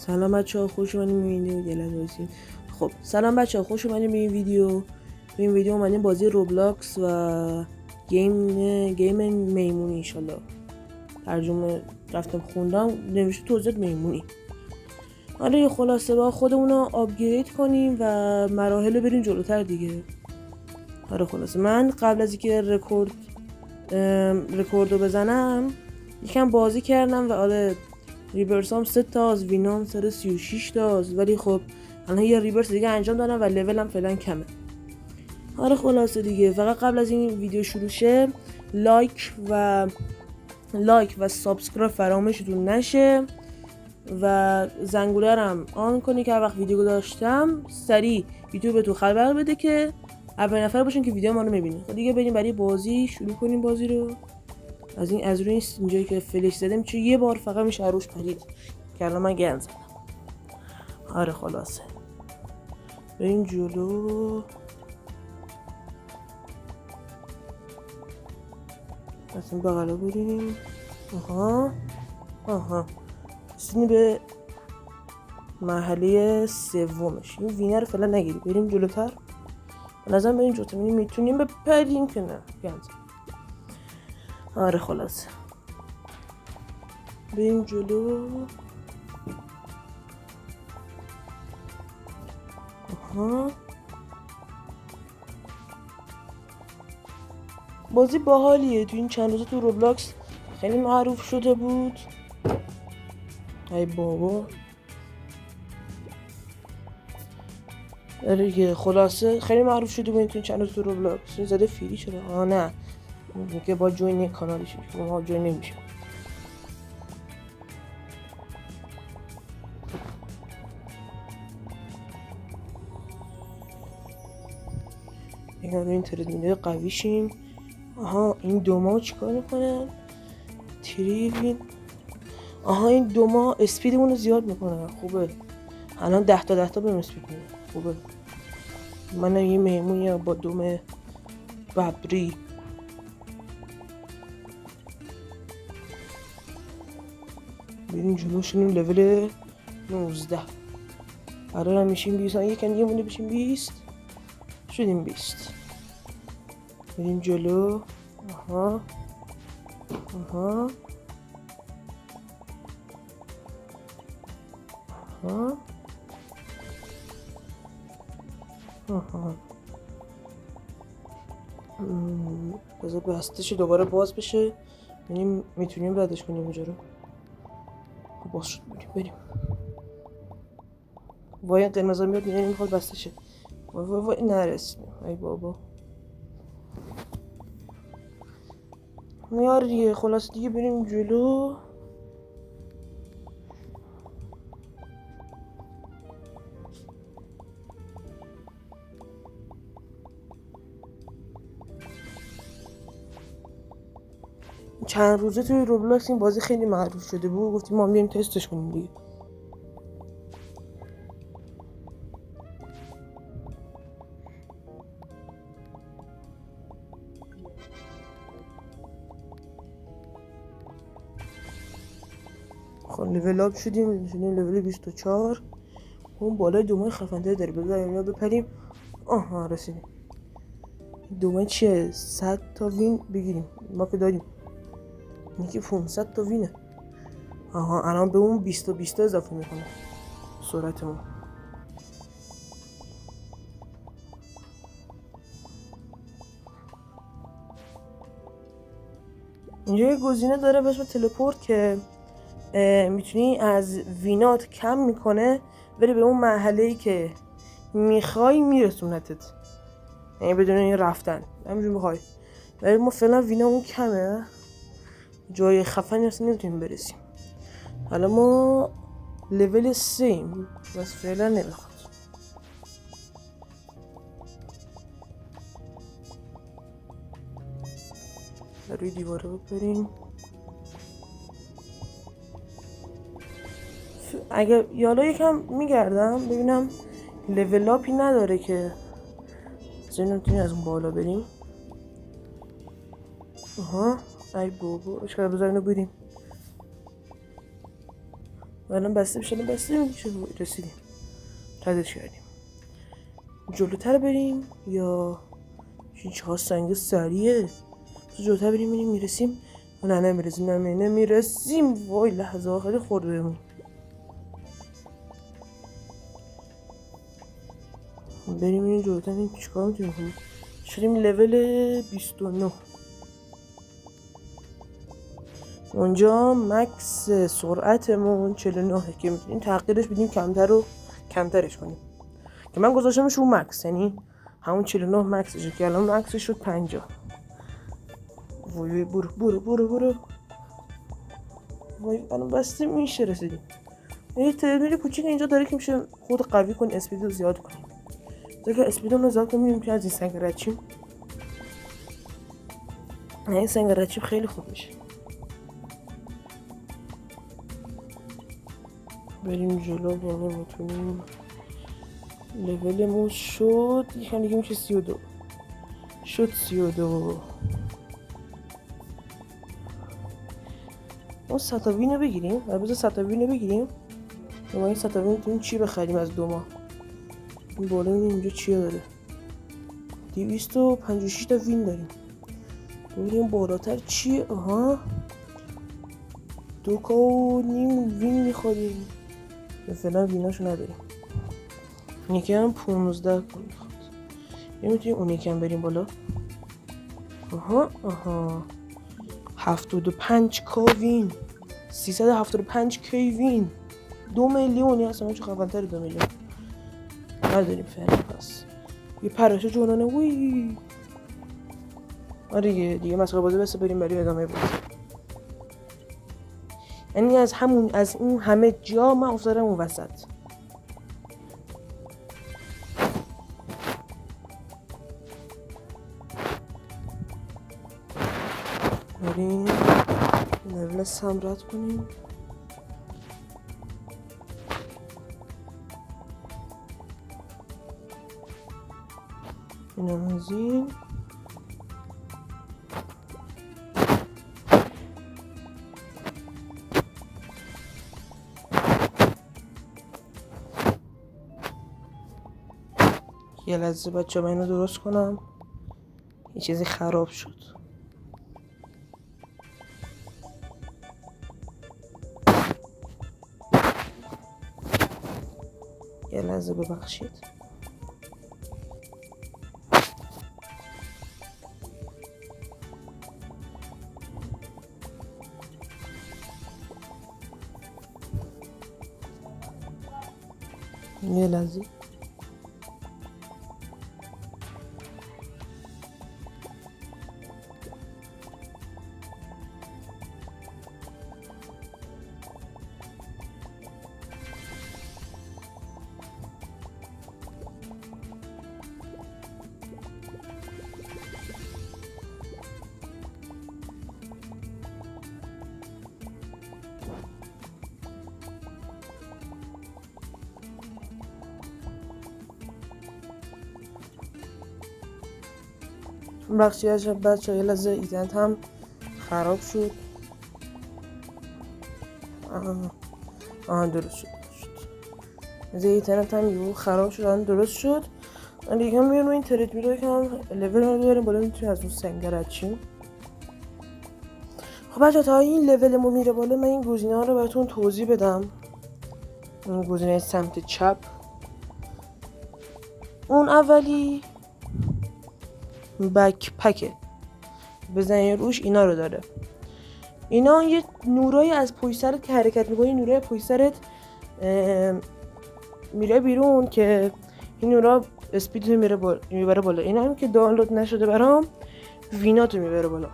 سلام بچه‌ها، خوش اومدین به ویدیو گلن. خب سلام بچه‌ها، خوش اومدین به این ویدیو. تو این ویدیو اومدیم بازی روبلاکس و گیم میمونی ان شاءالله. ترجمه رفتم خوندم نوشته توضیح میمونی. آره یه خلاصه با خودمون رو آپگرید کنیم و مراحل رو بریم جلوتر دیگه. آره خلاصه من قبل از اینکه رکوردو بزنم یکم بازی کردم و آره ریورسام 3 تا از وینام 136 تا، ولی خب الان یه ریورس دیگه انجام دادم و لولم فعلا کمه. آره خلاصه دیگه فقط قبل از این ویدیو شروع شه لایک و سابسکرایب فراموشتون نشه و زنگوله رو هم آن کنی که هر وقت ویدیو داشتم سریع یوتیوب به تو خبر بده که اولین نفر باشین که ویدیو ما رو میبینه. خب دیگه بریم برای بازی شروع کنیم بازی رو. از روی اینجایی که فلش زدم چون یه بار فقط میشه روش پرید که الان من گند زدم. آره خلاصه بریم جلو. از این بغلا بریم. آها رسیدیم به مرحله سومش. این وینر فعلا نگیریم، بریم جلوتر. به نظرم بریم جلوتر میتونیم بپریم که نه گند زدم. آره خلاصه بریم جلو. بازی باحالیه. تو این چند روزه تو روبلاکس خیلی معروف شده بود. ای بابا دیگه خلاصه خیلی معروف شده بود تو این چند روز تو روبلاکس. این زده فری شده. نه میگه با جوین کانالش ما جوین نمیشه. میگم این ترید قوی شیم. این دوما چیکار میکنن؟ تریوین. این دوما اسپیدمون رو زیاد میکنن. خوبه الان 10 تا بریم اسپید میده. خوبه من یه میمونی با دوم ببری. بریم جلو شدیم لول 19. قرار هم میشیم 20. یکم دیگه مونده بشیم 20. شدیم 20. بریم جلو. آها بذار بستش دوباره باز بشه یعنی میتونیم ردش کنیم اونجا رو. باز شد بریم. وای این قرمزا میاد یعنی میخواد بسته شه. وای نرسیم. ای بابا میاره دیگه. خلاص دیگه بریم جلو. چند روزه توی روبلاکس این بازی خیلی معروف شده بود. گفتیم ما بریم تستش کنیم دیگه. خب لول اپ شدیم لول 24. اون بالای دومای خفن‌تر داره. بذاریم اینا بپریم. رسیدیم. دومای چیه؟ 100 تا وین بگیریم. ما که داریم یکی 500 تا وینه. الان به اون 20 اضافه میکنه سرعتمون. اینجا یه گزینه داره به اسم تلپورت که میتونی از وینات کم میکنه ولی به اون مرحله‌ای که میخوای میرسونتت، یعنی بدون این رفتن همینجور میخوای. ولی ما فعلا وینامون کمه، جای خفنی اصلا نمیتونیم برسیم. حالا ما لول 3 ایم بس فعلا نمیخواد. روی دیواره بپریم. اگه یالا یکم میگردم ببینم لول اپی نداره که نمیتونیم از اون بالا بریم. ای بابا اشکال بذار اینو بریم. الان بسته میشه. رسیدیم، ردش کردیم. جلوتر بریم یا این چهار سنگ سریعه؟ تو جلوتر بریم ببینیم میرسیم. نه نمیرسیم. وای لحظه آخری خورده بهمون. بریم این جلوتر این چیکار میتونیم کنیم. شدیم لول 29. اونجا مکس سرعتمون 49 که میتونیم تغییرش بدیم کمترش کنیم که من گذاشتمش رو مکس، یعنی همون 49 مکسشه که الان مکسش شد 50. وای برو. وای الان بسته میشه رسیدیم. یه ترمیر کوچیک اینجا داره که میشه خود قوی کن، اسپید رو زیاد کنیم. که اسپید رو زیاد کنیم که از این سنگ رد شیم. این سنگ رد شیم خیلی خوب میشه. بریم جلو یعنی میتونیم. لولمون شد یکم دیگه میشه 32. شد 32. اون ستاوین رو بگیریم و بذار ستاوین رو بگیریم. ما این ستاوین میتونیم چی بخریم از 2 ماه. این بالا اینجا چیه داره؟ 256 تا وین داریم. ببینیم بالاتر چیه. آها 2.5 وین میخوریم. فعلا ویناشو نداریم. این یکی هم 15 میخواد. یه میتونیم اون یکم بریم بالا. آها 75 کا وین، 375 کی وین، 2 میلیون. اصلا ما چه خفن‌تر 2 میلیون نداریم فعلا. پس یه پرشه جونانه. وی آره دیگه مسخره بازی بس بریم ادامه بازی. یعنی از اون همه جا من افتادم اون وسط. بریم لول سمرت کنیم. اینم از این. یه لحظه بچه من اینو درست کنم. یه چیزی خراب شد. یه لحظه ببخشید. یه لحظه. بخشی از بچه یه لحظه ایزنت هم خراب شد. درست شد. اینترنت هم یهو خراب شد. درست شد. دیگه هم بیارم این ترید میره که هم لول رو ببریم بالا. میتونیم از اون سنگ رد شیم. خب بچه تا این لول ما میره بالا من این گزینه ها رو براتون توضیح بدم. این گزینه سمت چپ، اون اولی بک پکه، بزنی روش اینا رو داره. اینا یه نورای از پشت سرت که حرکت میکنی، نورای پشت سرت میره بیرون که این نورا اسپیدتو میبره بالا. اینا هم که دانلود نشده برام ویناتو میبره بالا.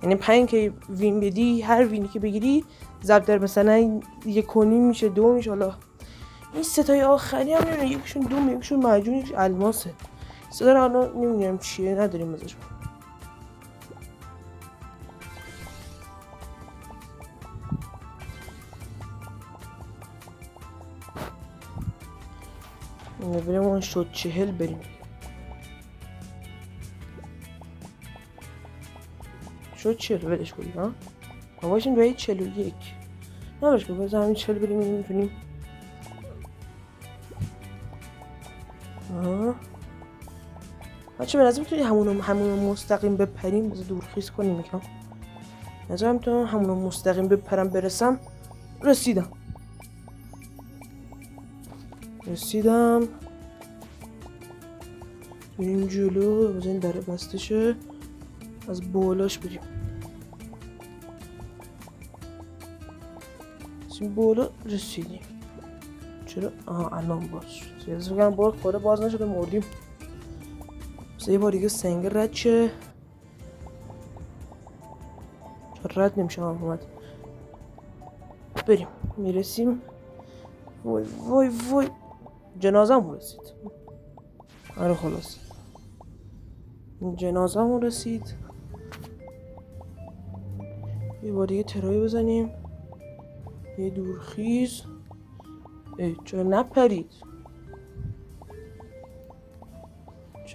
یعنی 5 که وین بدی، هر وینی که بگیری ضرب در مثلا 1.5 میشه، 2 میشه. حالا این ستای آخری هم نمیدونم، یکشون دوم، یکشون معجون، یکشون الماسه. صدا رو الان نمیدونم چیه، نداریم ازش. بریم اون شد 40 بریم. شد 40 ولش کنیم ها. ما باشیم به 41. نباش که باز همین 40 بریم میتونیم. بچه به نظر میتونی همون مستقیم بپریم. بذار دورخیز کنیم یکم. نظرم میتونم همون مستقیم بپرم برسم. رسیدم بریم جلو. بذار این دره بسته شه، از بالاش بریم. از این بالا رسیدیم. چرا؟ الان باز شد. یه فکرم باز خوره باز نشده مردیم. بذار یه بار دیگه سنگ رد شه. چرا رد نمیشه؟ اومد. بریم میرسیم. وای جنازم رسید. آره خلاص جنازم رسید. یه بار دیگه ترایی بزنیم. یه دورخیز. چرا نپرید؟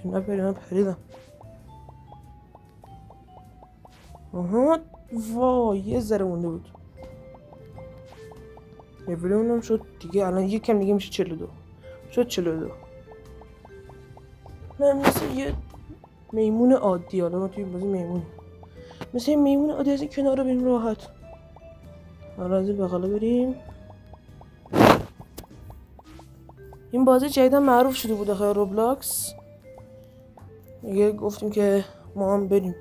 من پریدم. وای یه ذره مونده بود. لیولمونم شد دیگه. الان یکم دیگه میشه 42. شد 42. من مثل یه میمون عادی. حالا ما توی بازی میمونیم. مثل یه میمون عادی از این کنار رو بریم راحت. حالا از این بغلا بریم. این بازی جدیداً معروف شده بود آخه روبلاکس. میگه گفتیم که ما هم بریم.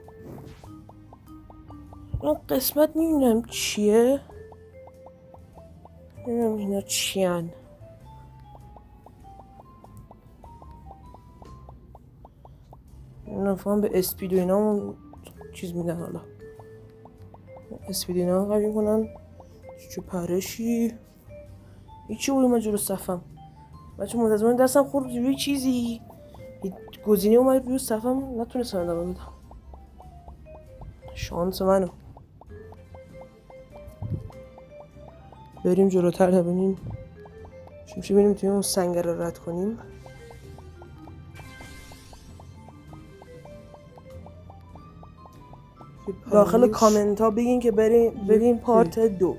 این قسمت نمیدونم چیه. نمیدونم اینا چیان. نفهم به اسپید و اینا چیز میدن. حالا اسپید اینا قوی میکنن. چه پرشی هیچی بود. من جلو صفم بچه منتظرم دستم خورد روی چیزی. گزینه اومد روی صفم نتونستم ادامه بدم. شانس منو. بریم جلوتر ببینیم چی میشه. بریم توی اون سنگ رو رد کنیم. داخل کامنت ها بگین که بریم پارت 2.